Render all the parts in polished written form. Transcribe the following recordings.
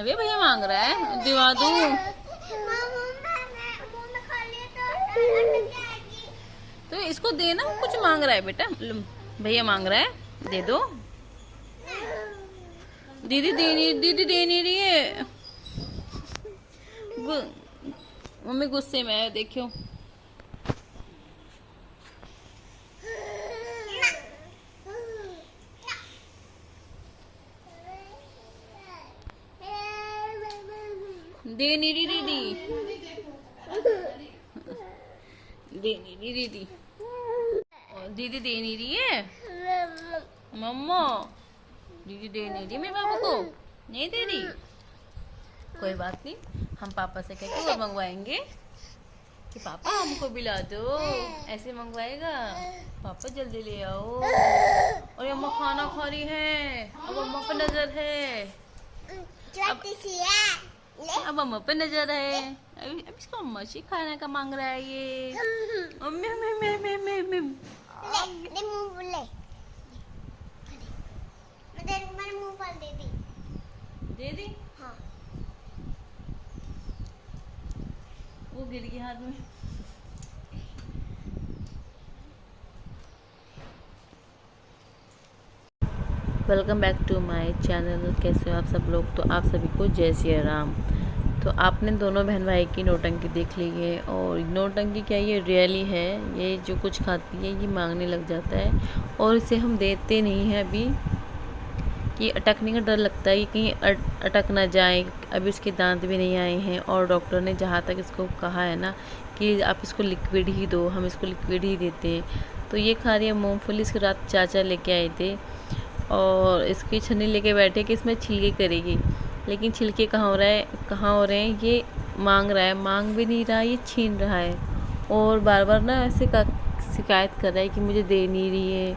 नवे भैया मांग रहा है, दिवा दूं? तो इसको देना, कुछ मांग रहा है बेटा। भैया मांग रहा है, दे दो। दीदी दे नहीं रही है। मम्मी गुस्से में है, देखियो। दे नहीं रही दीदी, दे नहीं रही दीदी, दीदी दे नहीं रही है मम्मा। दीदी दे नहीं रही मेरे पापा को, नहीं दे रही। कोई बात नहीं, हम पापा से कह के वो मंगवाएंगे कि पापा हमको भी ला दो। ऐसे मंगवाएगा, पापा जल्दी ले आओ। और अम्मा खाना खा रही है, अब अम्मा पे नजर है। अब अम्मा पे नजर है। अब इसको अम्मा से खाना का मांग रहा है ये। दे दी। हाँ। वो गिर गया हाथ में। Welcome back to my channel. कैसे हो आप सब लोग? तो आप सभी को जय श्री राम। तो आपने दोनों बहन भाई की नौटंकी देख ली है। और नौटंकी क्या, ये रियली है। ये जो कुछ खाती है ये मांगने लग जाता है, और इसे हम देते नहीं हैं अभी कि अटकने का डर लगता है कि कहीं अटक ना जाए। अभी उसके दांत भी नहीं आए हैं, और डॉक्टर ने जहाँ तक इसको कहा है ना कि आप इसको लिक्विड ही दो, हम इसको लिक्विड ही देते हैं। तो ये खा रही है मूँगफली। इसकी रात चाचा लेके आए थे और इसकी छन्नी लेके बैठे कि इसमें छिलके करेगी, लेकिन छिलके कहाँ हो रहे हैं, ये मांग रहा है। मांग भी नहीं रहा, ये छीन रहा है, और बार बार ना ऐसे शिकायत कर रहा है कि मुझे दे नहीं रही है।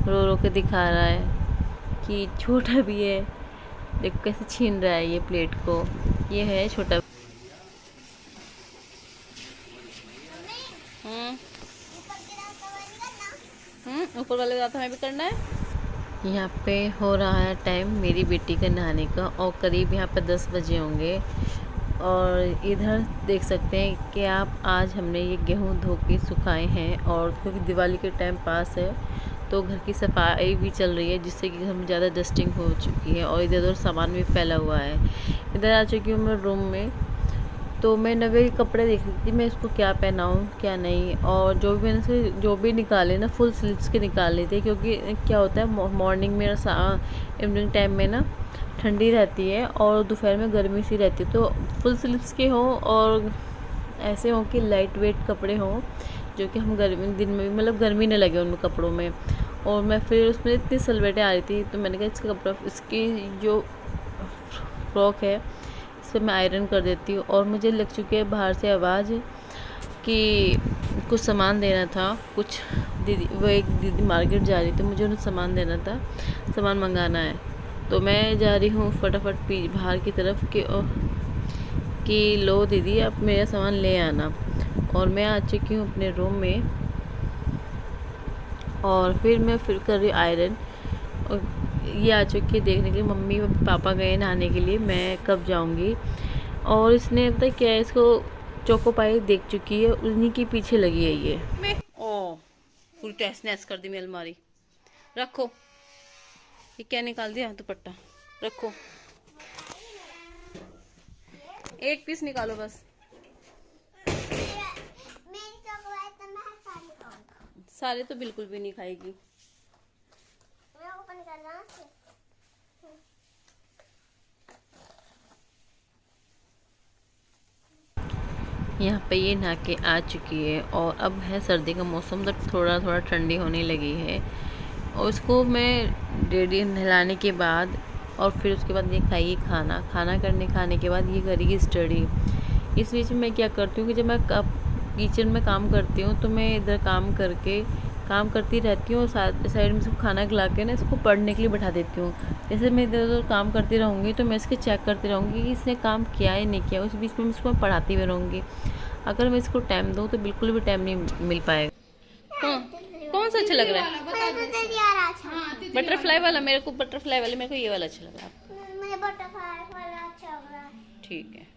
रो रो के दिखा रहा है कि छोटा भी है। देखो कैसे छीन रहा है ये प्लेट को। ये है छोटा। ऊपर वाले दांत हमें भी करना है। यहाँ पे हो रहा है टाइम मेरी बेटी का नहाने का, और करीब यहाँ पे 10 बजे होंगे। और इधर देख सकते हैं कि आप, आज हमने ये गेहूँ धो के सुखाए हैं, और क्योंकि दिवाली के टाइम पास है तो घर की सफाई भी चल रही है, जिससे कि घर में ज़्यादा डस्टिंग हो चुकी है, और इधर उधर सामान भी फैला हुआ है। इधर आ चुकी हूँ मैं रूम में। तो मैं नवे के कपड़े देख रही थी, मैं इसको क्या पहनाऊँ क्या नहीं। और जो भी मैंने से जो भी निकाले ना, फुल स्लीव्स के निकाल लेते, क्योंकि क्या होता है मॉर्निंग में इवनिंग टाइम में ना ठंडी रहती है, और दोपहर में गर्मी सी रहती है। तो फुल स्लीव्स के हों, और ऐसे हों कि लाइट वेट कपड़े हों, जो कि हम गर्मी दिन में भी मतलब गर्मी न लगे उन कपड़ों में। और मैं फिर उसमें इतनी सलवटें आ रही थी, तो मैंने कहा इसका कपड़ा, इसकी जो फ्रॉक है इस पर मैं आयरन कर देती हूँ। और मुझे लग चुकी है बाहर से आवाज़ कि कुछ सामान देना था। कुछ वो एक दीदी मार्केट जा रही थी, मुझे उन्हें सामान देना था, सामान मंगाना है। तो मैं जा रही हूँ फटाफट बाहर की तरफ कि लो दीदी आप मेरा सामान ले आना। और मैं आ चुकी हूँ अपने रूम में, और फिर मैं कर रही आयरन। और ये आ चुकी है देखने के लिए, मम्मी पापा गए नहाने के लिए, मैं कब जाऊंगी। और इसने अब तक क्या है, इसको चोको पाई देख चुकी है, उन्हीं के पीछे लगी है ये। ओ पूरी तहस नहस कर दी मेरी अलमारी। रखो, ये क्या निकाल दिया दुपट्टा, रखो। एक पीस निकालो बस। सारे तो बिल्कुल भी नहीं खाएगी। यहाँ पे ये नहा के आ चुकी है, और अब है सर्दी का मौसम, तो थोड़ा थोड़ा ठंडी होने लगी है। और उसको मैं रेडी नहलाने के बाद, और फिर उसके बाद ये खाएगी खाना खाने के बाद ये करेगी स्टडी। इस बीच में मैं क्या करती हूँ कि जब मैं किचन में काम करती हूँ, तो मैं इधर काम करती रहती हूँ, और साइड में इसको खाना खिला के ना इसको पढ़ने के लिए बैठा देती हूँ। जैसे मैं इधर उधर काम करती रहूँगी, तो मैं इसके चेक करती रहूँगी कि इसने काम किया है नहीं किया। उस बीच में इसको मैं पढ़ाती भी रहूँगी। अगर मैं इसको टाइम दूँ तो बिल्कुल भी टाइम नहीं मिल पाएगा। कौन सा अच्छा लग रहा है? बटरफ्लाई वाला। मेरे को बटरफ्लाई वाले, मेरे को ये वाला अच्छा लग रहा है। ठीक है।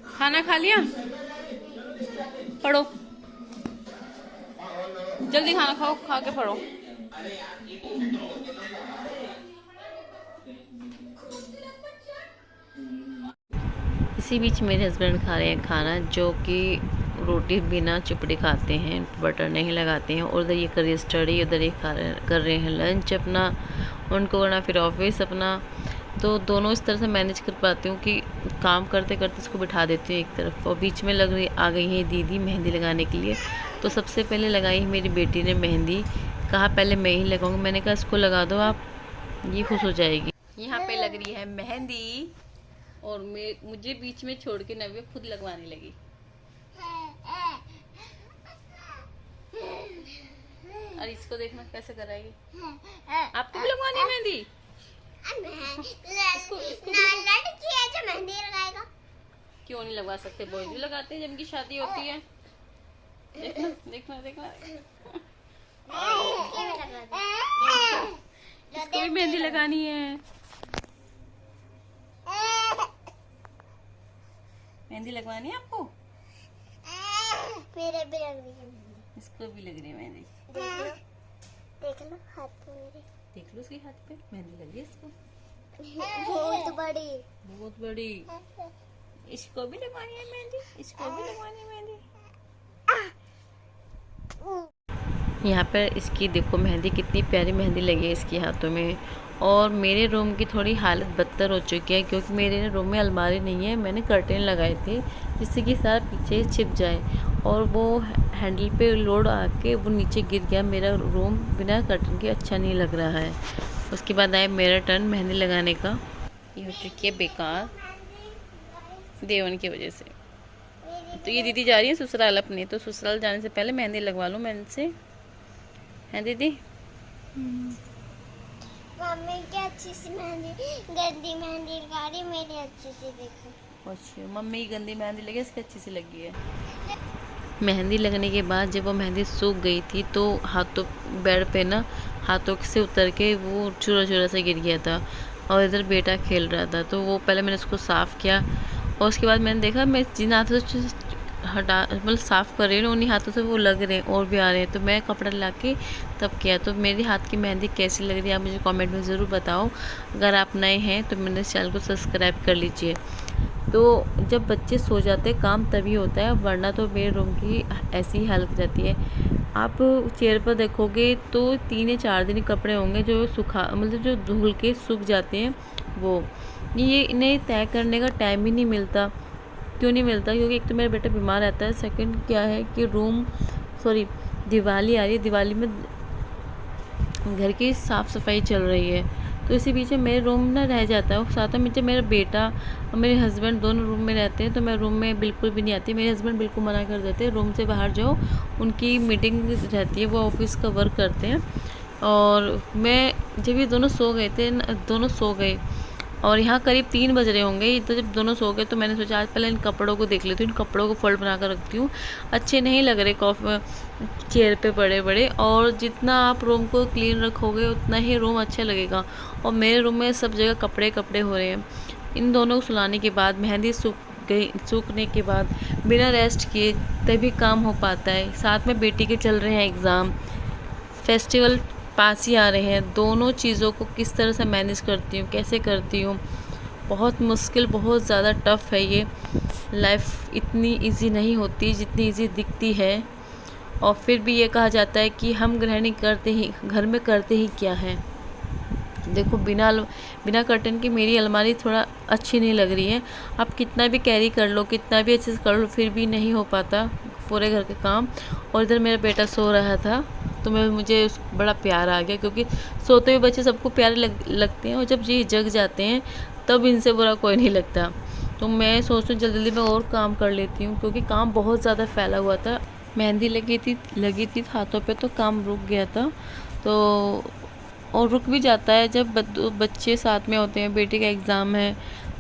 खाना खा लिया? पढ़ो, जल्दी खाना खाओ, खा के पढ़ो। इसी बीच मेरे हस्बैंड खा रहे हैं खाना, जो कि रोटी बिना चुपड़े खाते हैं, बटर नहीं लगाते हैं। और उधर ये कर रही है स्टडी, उधर ये कर रहे हैं लंच अपना, उनको करना फिर ऑफिस अपना। तो दोनों इस तरह से मैनेज कर पाती हूँ कि काम करते करते इसको बिठा देती हूँ एक तरफ, और बीच में आ गई है दीदी मेहंदी लगाने के लिए। तो सबसे पहले लगाई है मेरी बेटी ने मेहंदी, कहा पहले मैं ही लगाऊंगी। मैंने कहा इसको लगा दो आप, ये खुश हो जाएगी। यहाँ पे लग रही है मेहंदी, और मुझे बीच में छोड़ के नव्या खुद लगवाने लगी। और इसको देखना कैसे कराएगी। आपको भी लगवानी है मेहंदी? इसको मेहंदी लगाएगा। क्यों नहीं लगवा सकते, बॉयज भी लगाते हैं जब इनकी शादी होती है। देखना देखना देखना, इसको भी मेहंदी लगानी है। मेहंदी लगवानी है आपको? मेरे भी लग रही है, इसको भी लग रही है मेहंदी। देख लो हाथ पे मेरे, देख लो उसके हाथ पे मेहंदी लगी है इसको। बहुत बड़ी, बहुत बड़ी। इसको भी लगवानी है मेहंदी, इसको भी लगवानी है मेहंदी। यहाँ पर इसकी देखो मेहंदी, कितनी प्यारी मेहंदी लगी है इसके हाथों में। और मेरे रूम की थोड़ी हालत बदतर हो चुकी है, क्योंकि मेरे रूम में अलमारी नहीं है। मैंने कर्टेन लगाए थे जिससे कि सारा पीछे छिप जाए, और वो हैंडल पे लोड आके वो नीचे गिर गया। मेरा रूम बिना कर्टेन के अच्छा नहीं लग रहा है। उसके बाद आया मेरा टर्न मेहंदी लगाने का। ये हो चुकी है बेकार देवन की वजह से। तो ये दीदी जा रही है ससुराल अपने, तो ससुराल जाने से पहले मेहंदी लगवा लूँ मैं इनसे, है दीदी? मम्मी की अच्छी सी मेहंदी, गंदी मेहंदी लगा रही, मेरी अच्छी सी देखो। अच्छा, मम्मी की गंदी मेहंदी लगी, इसकी अच्छी सी लगी है। मेहंदी लगने के बाद जब वो मेहंदी सूख गई थी, तो हाथों बेड पे ना हाथों से उतर के वो चूरा चूरा से गिर गया था, और इधर बेटा खेल रहा था। तो वो पहले मैंने उसको साफ़ किया, और उसके बाद मैंने देखा मैं जिन हाथों से हटा मतलब साफ़ कर रही हूँ उन्हीं हाथों से वो लग रहे हैं और भी आ रहे हैं। तो मैं कपड़ा ला के तब किया। तो मेरे हाथ की मेहंदी कैसी लग रही है आप मुझे कमेंट में ज़रूर बताओ। अगर आप नए हैं तो मेरे चैनल को सब्सक्राइब कर लीजिए। तो जब बच्चे सो जाते हैं काम तभी होता है, वरना तो मेरे रूम की ऐसी ही हालत रहती है। आप चेयर पर देखोगे तो 3 या 4 दिन कपड़े होंगे जो सूखा मतलब जो धुल के सूख जाते हैं। वो ये इन्हें तय करने का टाइम ही नहीं मिलता। क्यों नहीं मिलता? क्योंकि एक तो मेरा बेटा बीमार रहता है, सेकंड क्या है कि दिवाली आ रही है, दिवाली में घर की साफ़ सफाई चल रही है, तो इसी बीच में मेरे रूम ना रह जाता है। और साथ में जब मेरा बेटा और मेरे हस्बैंड दोनों रूम में रहते हैं तो मैं रूम में बिल्कुल भी नहीं आती। मेरे हस्बैंड बिल्कुल मना कर देते हैं रूम से बाहर जाओ, उनकी मीटिंग रहती है, वो ऑफिस का वर्क करते हैं। और मैं जब ये दोनों सो गए थे, दोनों सो गए और यहाँ करीब 3 बज रहे होंगे, तो जब दोनों सो गए तो मैंने सोचा आज पहले इन कपड़ों को देख लेती हूँ, इन कपड़ों को फोल्ड बना कर रखती हूँ। अच्छे नहीं लग रहे चेयर पे बड़े बड़े, और जितना आप रूम को क्लीन रखोगे उतना ही रूम अच्छा लगेगा। और मेरे रूम में सब जगह कपड़े कपड़े हो रहे हैं। इन दोनों को सुलाने के बाद मेहंदी सूखने के बाद बिना रेस्ट किए तभी काम हो पाता है। साथ में बेटी के चल रहे हैं एग्ज़ाम, फेस्टिवल पास ही आ रहे हैं। दोनों चीज़ों को किस तरह से मैनेज करती हूँ, कैसे करती हूँ, बहुत मुश्किल, बहुत ज़्यादा टफ़ है ये लाइफ। इतनी इजी नहीं होती जितनी इजी दिखती है। और फिर भी ये कहा जाता है कि हम गृहिणी करते ही घर में करते ही क्या है। देखो बिना कर्टन की मेरी अलमारी थोड़ा अच्छी नहीं लग रही है। आप कितना भी कैरी कर लो, कितना भी अच्छे से कर लो, फिर भी नहीं हो पाता पूरे घर के काम। और इधर मेरा बेटा सो रहा था तो मुझे बड़ा प्यार आ गया, क्योंकि सोते हुए बच्चे सबको प्यारे लगते हैं, और जब ये जग जाते हैं तब इनसे बुरा कोई नहीं लगता। तो मैं सोचती हूँ जल्दी मैं और काम कर लेती हूँ, क्योंकि काम बहुत ज़्यादा फैला हुआ था। मेहंदी लगी थी हाथों पे तो काम रुक गया था। तो और रुक भी जाता है जब बच्चे साथ में होते हैं। बेटे का एग्ज़ाम है,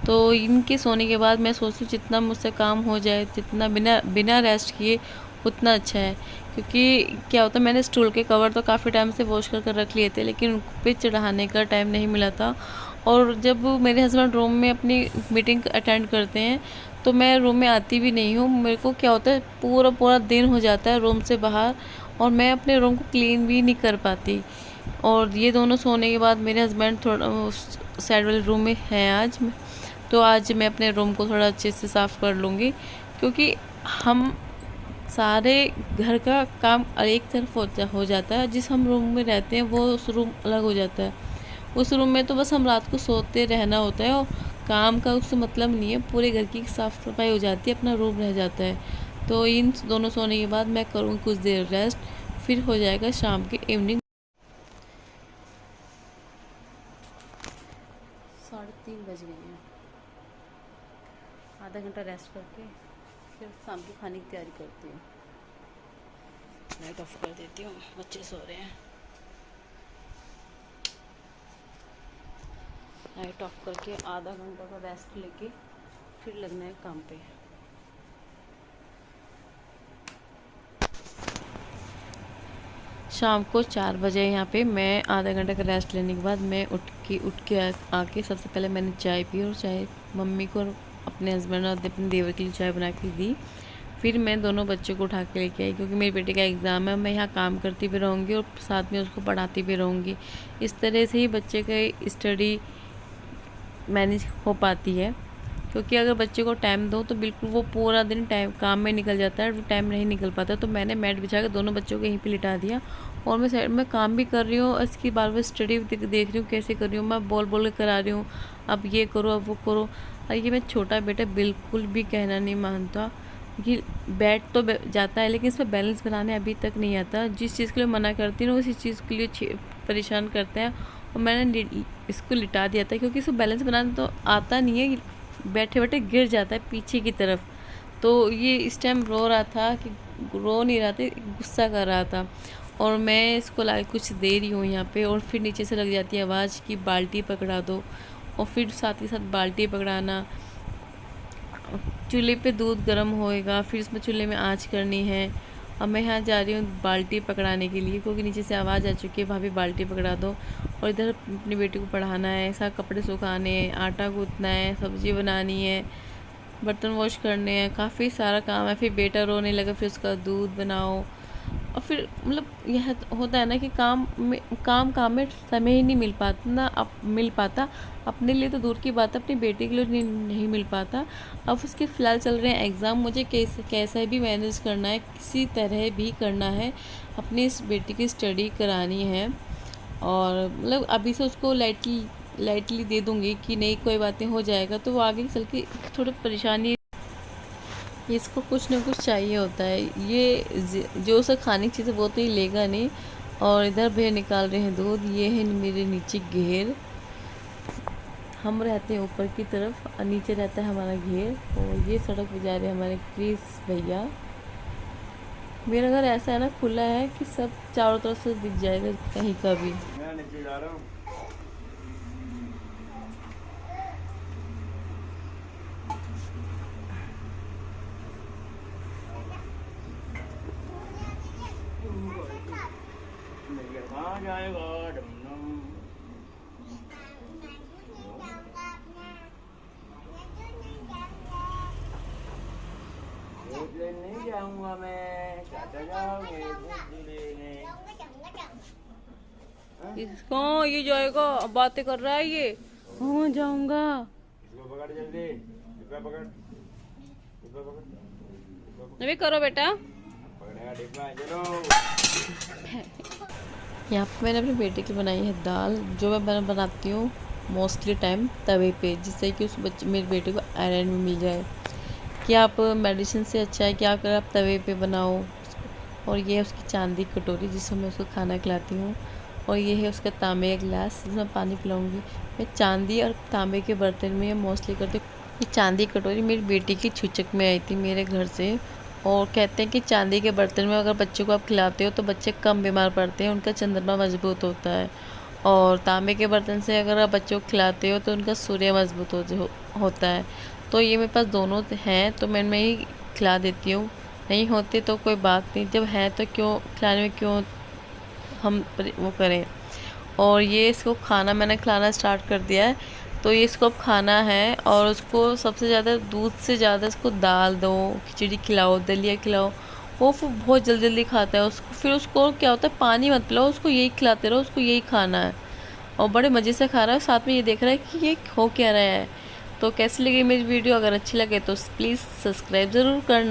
तो इनके सोने के बाद मैं सोचती हूँ जितना मुझसे काम हो जाए, जितना बिना रेस्ट किए उतना अच्छा है। क्योंकि क्या होता है, मैंने स्टूल के कवर तो काफ़ी टाइम से वॉश कर कर रख लिए थे, लेकिन उन पे चढ़ाने का टाइम नहीं मिला था। और जब मेरे हस्बैंड रूम में अपनी मीटिंग अटेंड करते हैं तो मैं रूम में आती भी नहीं हूँ। मेरे को क्या होता है, पूरा पूरा दिन हो जाता है रूम से बाहर, और मैं अपने रूम को क्लीन भी नहीं कर पाती। और ये दोनों सोने के बाद मेरे हस्बैंड थोड़ा साइड वाले रूम में हैं आज, तो आज मैं अपने रूम को थोड़ा अच्छे से साफ़ कर लूँगी। क्योंकि हम सारे घर का काम एक तरफ हो जाता है, जिस हम रूम में रहते हैं वो उस रूम अलग हो जाता है। उस रूम में तो बस हम रात को सोते रहना होता है, और काम का उससे मतलब नहीं है, पूरे घर की साफ़ सफाई हो जाती है, अपना रूम रह जाता है। तो इन दोनों सोने के बाद मैं करूँगी कुछ देर रेस्ट, फिर हो जाएगा शाम के इवनिंग 3:30 बज गए हैं। आधा घंटा रेस्ट करके फिर शाम के खाने की तैयारी करती हूँ। लाइट ऑफ कर देती हूँ, बच्चे सो रहे हैं। लाइट ऑफ करके आधा घंटा का रेस्ट लेके फिर लगना है काम पे। शाम को 4 बजे यहाँ पे मैं आधा घंटे का रेस्ट लेने के बाद मैं उठ के आके सबसे पहले मैंने चाय पी, और चाय मम्मी को और अपने हस्बैंड और अपने देवर के लिए चाय बना के दी। फिर मैं दोनों बच्चों को उठा के लेके आई, क्योंकि मेरी बेटी का एग्ज़ाम है। मैं यहाँ काम करती भी रहूँगी और साथ में उसको पढ़ाती भी रहूँगी। इस तरह से ही बच्चे का स्टडी मैनेज हो पाती है। क्योंकि अगर बच्चे को टाइम दो तो बिल्कुल वो पूरा दिन टाइम काम में निकल जाता है, टाइम नहीं निकल पाता। तो मैंने मैट बिछा के दोनों बच्चों को यहीं पे लिटा दिया, और मैं साइड में काम भी कर रही हूँ, इसकी बार बार स्टडी देख रही हूँ कैसे कर रही हूँ। मैं बोल बोल के करा रही हूँ, अब ये करो अब वो करो। और ये मेरा छोटा बेटा बिल्कुल भी कहना नहीं मानता, कि बैठ तो जाता है लेकिन इसमें बैलेंस बनाने अभी तक नहीं आता। जिस चीज़ के लिए मना करती हूँ उसी चीज़ के लिए परेशान करते हैं। और मैंने इसको लिटा दिया था, क्योंकि इसको बैलेंस बनाना तो आता नहीं है, बैठे बैठे गिर जाता है पीछे की तरफ। तो ये इस टाइम रो रहा था, कि रो नहीं रहा था, गुस्सा कर रहा था। और मैं इसको ला कुछ दे रही हूँ यहाँ पे, और फिर नीचे से लग जाती है आवाज़ कि बाल्टी पकड़ा दो, और फिर साथ ही साथ बाल्टी पकड़ाना। चूल्हे पे दूध गर्म होएगा, फिर उसमें चूल्हे में आँच करनी है। अब मैं यहाँ जा रही हूँ बाल्टी पकड़ाने के लिए, क्योंकि नीचे से आवाज़ आ चुकी है, भाभी बाल्टी पकड़ा दो। और इधर अपनी बेटी को पढ़ाना है, ऐसा कपड़े सुखाने हैं, आटा गूँथना है, सब्ज़ी बनानी है, बर्तन वॉश करने हैं, काफ़ी सारा काम है। फिर बेटा रोने लगा, फिर उसका दूध बनाओ। और फिर मतलब यह होता है ना कि काम में समय ही नहीं मिल पाता। अपने लिए तो दूर की बात है, अपनी बेटी के लिए नहीं मिल पाता। अब उसके फ़िलहाल चल रहे हैं एग्ज़ाम, मुझे कैसे भी मैनेज करना है, किसी तरह भी करना है, अपनी इस बेटी की स्टडी करानी है। और मतलब अभी से उसको लाइटली दे दूँगी कि नहीं कोई बातें हो जाएगा, तो वो आगे चल के थोड़ी परेशानी, इसको कुछ ना कुछ चाहिए होता है। ये जो उसे खाने की चीज़ है वो तो ये लेगा नहीं। और इधर भैया निकाल रहे हैं दूध। ये है मेरे नीचे घेर, हम रहते हैं ऊपर की तरफ और नीचे रहता है हमारा घेर। और ये सड़क पे जा रहे हैं हमारे क्रिस भैया। मेरा घर ऐसा है ना, खुला है कि सब चारों तरफ से दिख जाएगा कहीं का भी। मैं नीचे जा रहा हूँ। कहाँ जाएगा डमडम? दूध लेने नहीं जाऊँगा मैं, चाचा जाओगे दूध लेने। इसको ये जाएगा, बातें कर रहा है ये। हाँ जाऊंगा। इसको पकड़ जल्दी, डिब्बा पकड़, डिब्बा पकड़, अभी करो बेटा। पकड़ेगा डिब्बा, चलो। यहाँ पे मैंने अपनी बेटे की बनाई है दाल, जो मैं बनाती हूँ मोस्टली टाइम तवे पे, जिससे कि उस मेरे बेटे को आयरन भी मिल जाए। कि आप मेडिसिन से अच्छा है कि अगर आप तवे पे बनाओ। और ये है उसकी चांदी की कटोरी जिसमें मैं उसको खाना खिलाती हूँ। और ये है उसका तांबे का गिलास जिसमें पानी पिलाऊंगी। मैं चांदी और तांबे के बर्तन में मोस्टली करती हूँ। ये चांदी की कटोरी मेरी बेटी की छूचक में आई थी मेरे घर से। और कहते हैं कि चांदी के बर्तन में अगर बच्चों को आप खिलाते हो तो बच्चे कम बीमार पड़ते हैं, उनका चंद्रमा मजबूत होता है। और तांबे के बर्तन से अगर आप बच्चों को खिलाते हो तो उनका सूर्य मजबूत होता है। तो ये मेरे पास दोनों हैं, तो मैं ही खिला देती हूँ। नहीं होते तो कोई बात नहीं, जब है तो क्यों खिलाने में क्यों हम वो करें। और ये इसको खाना मैंने खिलाना स्टार्ट कर दिया है, तो ये इसको अब खाना है। और उसको सबसे ज़्यादा दूध से ज़्यादा इसको दाल दो, खिचड़ी खिलाओ, दलिया खिलाओ, वो फिर बहुत जल्दी जल्दी खाता है उसको। फिर उसको क्या होता है, पानी मत पिलाओ, उसको यही खिलाते रहो, उसको यही खाना है। और बड़े मज़े से खा रहा है, साथ में ये देख रहा है कि ये हो क्या रहा है। तो कैसी लगी मेरी वीडियो, अगर अच्छी लगे तो प्लीज़ सब्सक्राइब ज़रूर करना।